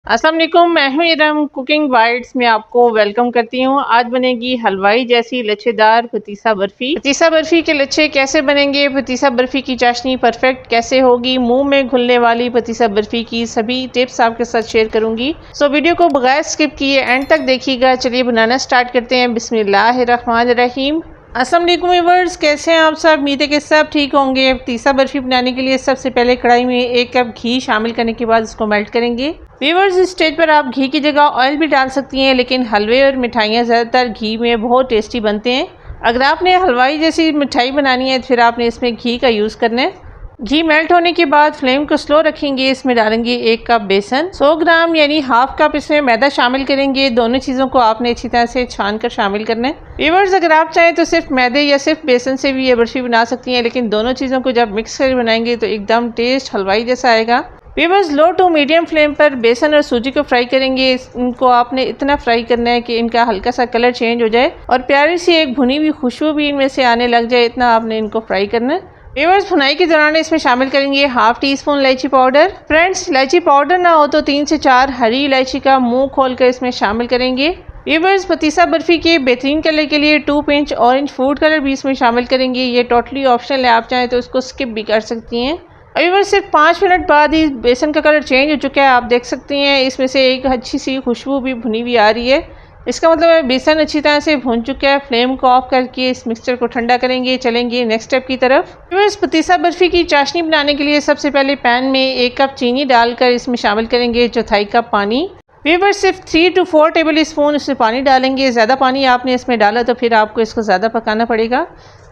अस्सलाम वालेकुम, मैं हूं इरम। कुकिंग बाइट्स में आपको वेलकम करती हूं। आज बनेगी हलवाई जैसी लच्छेदार पतीसा बर्फी। पतीसा बर्फी के लच्छे कैसे बनेंगे, पतीसा बर्फी की चाशनी परफेक्ट कैसे होगी, मुंह में घुलने वाली पतीसा बर्फी की सभी टिप्स आपके साथ शेयर करूंगी। सो वीडियो को बगैर स्किप किए एंड तक देखिएगा। चलिए बनाना स्टार्ट करते हैं। बिस्मिल्लाहिर्रहमानिर्रहीम। अस्सलाम वालेकुम व्यूअर्स, कैसे हैं आप सब? उम्मीद है कि सब ठीक होंगे। पतीसा बर्फी बनाने के लिए सबसे पहले कढ़ाई में 1 कप घी शामिल करने के बाद इसको मेल्ट करेंगे। व्यूअर्स, इस स्टेज पर आप घी की जगह ऑयल भी डाल सकती हैं, लेकिन हलवे और मिठाइयाँ ज़्यादातर घी में बहुत टेस्टी बनते हैं। अगर आपने हलवाई जैसी मिठाई बनानी है तो फिर आपने इसमें घी का यूज़ करना है। घी मेल्ट होने के बाद फ्लेम को स्लो रखेंगे। इसमें डालेंगे 1 कप बेसन, 100 ग्राम यानी हाफ कप इसमें मैदा शामिल करेंगे। दोनों चीज़ों को आपने अच्छी तरह से छान कर शामिल करना है। व्यूअर्स, अगर आप चाहें तो सिर्फ मैदे या सिर्फ बेसन से भी ये बर्फी बना सकती हैं, लेकिन दोनों चीज़ों को जब मिक्स कर बनाएंगे तो एकदम टेस्ट हलवाई जैसा आएगा। Viewers, low to medium flame पर बेसन और सूजी को फ्राई करेंगे। इनको आपने इतना फ्राई करना है कि इनका हल्का सा कलर चेंज हो जाए और प्यारी सी एक भुनी हुई खुशबू भी इनमें से आने लग जाए। इतना आपने इनको फ्राई करना है। व्यूअर्स, भुनाई के दौरान इसमें शामिल करेंगे हाफ टी स्पून इलायची पाउडर। फ्रेंड्स, इलायची पाउडर ना हो तो 3 से 4 हरी इलायची का मुंह खोलकर इसमें शामिल करेंगे। व्यूअर्स, पतीसा बर्फी के बेहतरीन कलर के लिए 2 पिंच ऑरेंज फूड कलर भी इसमें शामिल करेंगे। ये टोटली ऑप्शनल है, आप चाहें तो इसको स्किप भी कर सकती हैं। व्यूअर्स, सिर्फ 5 मिनट बाद ही बेसन का कलर चेंज हो चुका है। आप देख सकती हैं इसमें से एक अच्छी सी खुशबू भी भुनी हुई आ रही है। इसका मतलब है बेसन अच्छी तरह से भुन चुका है। फ्लेम को ऑफ करके इस मिक्सचर को ठंडा करेंगे। चलेंगे नेक्स्ट स्टेप की तरफ। व्यूअर्स, पतीसा बर्फी की चाशनी बनाने के लिए सबसे पहले पैन में 1 कप चीनी डालकर इसमें शामिल करेंगे 1/4 कप पानी। व्यूअर्स, सिर्फ 3 to 4 टेबल स्पून इसमें पानी डालेंगे। ज़्यादा पानी आपने इसमें डाला तो फिर आपको इसको ज़्यादा पकाना पड़ेगा,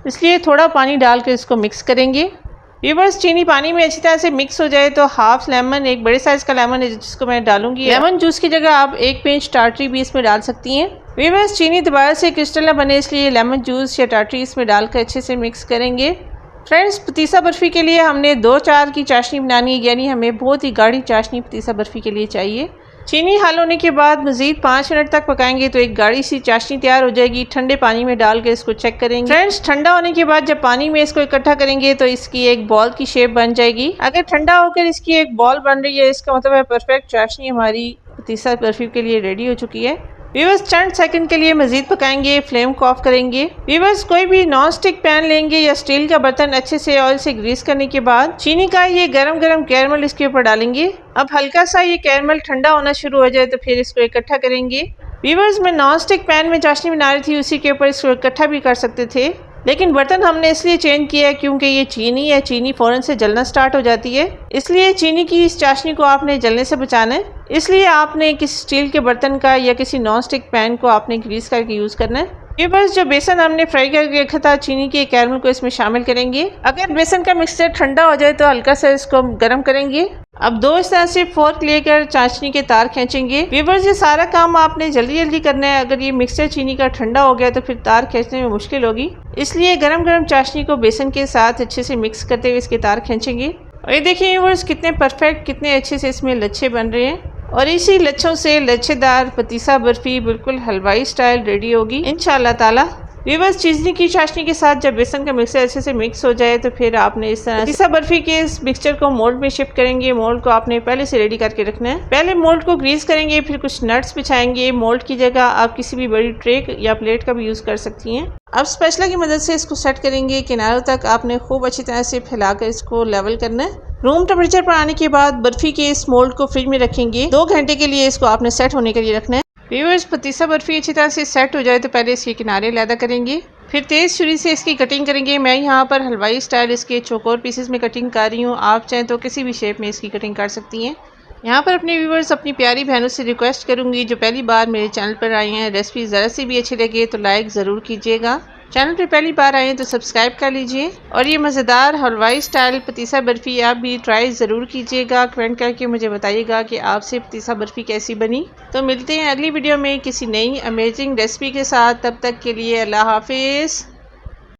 इसलिए थोड़ा पानी डालकर इसको मिक्स करेंगे। व्यूअर्स, चीनी पानी में अच्छी तरह से मिक्स हो जाए तो हाफ लेमन, एक बड़े साइज का लेमन है जिसको मैं डालूंगी। लेमन जूस की जगह आप 1 पिंच टाटरी भी इसमें डाल सकती हैं। व्यूअर्स, चीनी दोबारा से क्रिस्टल न बने इसलिए लेमन जूस या टाटरी इसमें डालकर अच्छे से मिक्स करेंगे। फ्रेंड्स, पतीसा बर्फी के लिए हमने 2-4 की चाशनी बनानी है, यानी हमें बहुत ही गाढ़ी चाशनी पतीसा बर्फी के लिए चाहिए। चीनी हल होने के बाद मजीद 5 मिनट तक पकाएंगे तो एक गाढ़ी सी चाशनी तैयार हो जाएगी। ठंडे पानी में डाल के इसको चेक करेंगे। फ्रेंड्स, ठंडा होने के बाद जब पानी में इसको इकट्ठा करेंगे तो इसकी एक बॉल की शेप बन जाएगी। अगर ठंडा होकर इसकी एक बॉल बन रही है, इसका मतलब है परफेक्ट चाशनी हमारी पतीसा बर्फी के लिए रेडी हो चुकी है। व्यूअर्स, चंद सेकंड के लिए मजीद पकाएंगे। फ्लेम को ऑफ करेंगे। व्यूअर्स, कोई भी नॉन स्टिक पैन लेंगे या स्टील का बर्तन अच्छे से ऑयल से ग्रीस करने के बाद चीनी का ये गरम गरम कैरमल इसके ऊपर डालेंगे। अब हल्का सा ये कैरमल ठंडा होना शुरू हो जाए तो फिर इसको इकट्ठा करेंगे। व्यूअर्स, मैं नॉन स्टिक पैन में चाशनी बना रही थी, उसी के ऊपर इसको इकट्ठा भी कर सकते थे, लेकिन बर्तन हमने इसलिए चेंज किया है क्योंकि ये चीनी फ़ौरन से जलना स्टार्ट हो जाती है। इसलिए चीनी की इस चाशनी को आपने जलने से बचाना है। इसलिए आपने किसी स्टील के बर्तन का या किसी नॉन स्टिक पैन को आपने ग्रीस करके यूज़ करना है। ये बस जो बेसन हमने फ्राई करके रखा था चीनी के कैरमल को इसमें शामिल करेंगे। अगर बेसन का मिक्सचर ठंडा हो जाए तो हल्का सा इसको गर्म करेंगे। अब 2 इस तरह से फोर्क लेकर चाशनी के तार खींचेंगे। व्यूअर्स, ये सारा काम आपने जल्दी जल्दी करना है। अगर ये मिक्सचर चीनी का ठंडा हो गया तो फिर तार खींचने में मुश्किल होगी, इसलिए गरम गरम चाशनी को बेसन के साथ अच्छे से मिक्स करते हुए इसके तार खींचेंगे। और ये देखिए व्यूअर्स, कितने परफेक्ट, कितने अच्छे से इसमें लच्छे बन रहे हैं और इसी लच्छों से लच्छेदार पतीसा बर्फी बिल्कुल हलवाई स्टाइल रेडी होगी इंशाल्लाह ताला। व्यूअर्स, चीनी की चाशनी के साथ जब बेसन का मिक्सचर अच्छे से मिक्स हो जाए तो फिर आपने इस तरह पतीसा बर्फी के इस मिक्सचर को मोल्ड में शिफ्ट करेंगे। मोल्ड को आपने पहले से रेडी करके रखना है। पहले मोल्ड को ग्रीस करेंगे, फिर कुछ नट्स बिछाएंगे। मोल्ड की जगह आप किसी भी बड़ी ट्रे या प्लेट का भी यूज़ कर सकती हैं। अब स्पैचुला की मदद से इसको सेट करेंगे। किनारों तक आपने खूब अच्छी तरह से फैलाकर इसको लेवल करना है। रूम टेम्परेचर पर आने के बाद बर्फी के इस मोल्ड को फ्रिज में रखेंगे। 2 घंटे के लिए इसको आपने सेट होने के लिए रखना है। व्यूअर्स, पतीसा बर्फी अच्छी तरह से सेट हो जाए तो पहले इसके किनारे अलग करेंगे, फिर तेज़ छुरी से इसकी कटिंग करेंगे। मैं यहाँ पर हलवाई स्टाइल इसके चौकोर पीसेस में कटिंग कर रही हूँ, आप चाहें तो किसी भी शेप में इसकी कटिंग कर सकती हैं। यहाँ पर अपने व्यूअर्स, अपनी प्यारी बहनों से रिक्वेस्ट करूँगी जो पहली बार मेरे चैनल पर आई हैं, रेसिपी ज़रा सी भी अच्छी लगे तो लाइक ज़रूर कीजिएगा। चैनल पे पहली बार आए तो सब्सक्राइब कर लीजिए और ये मज़ेदार हलवाई स्टाइल पतीसा बर्फ़ी आप भी ट्राई ज़रूर कीजिएगा। कमेंट करके मुझे बताइएगा कि आपसे पतीसा बर्फ़ी कैसी बनी। तो मिलते हैं अगली वीडियो में किसी नई अमेजिंग रेसिपी के साथ। तब तक के लिए अल्लाह हाफिज़।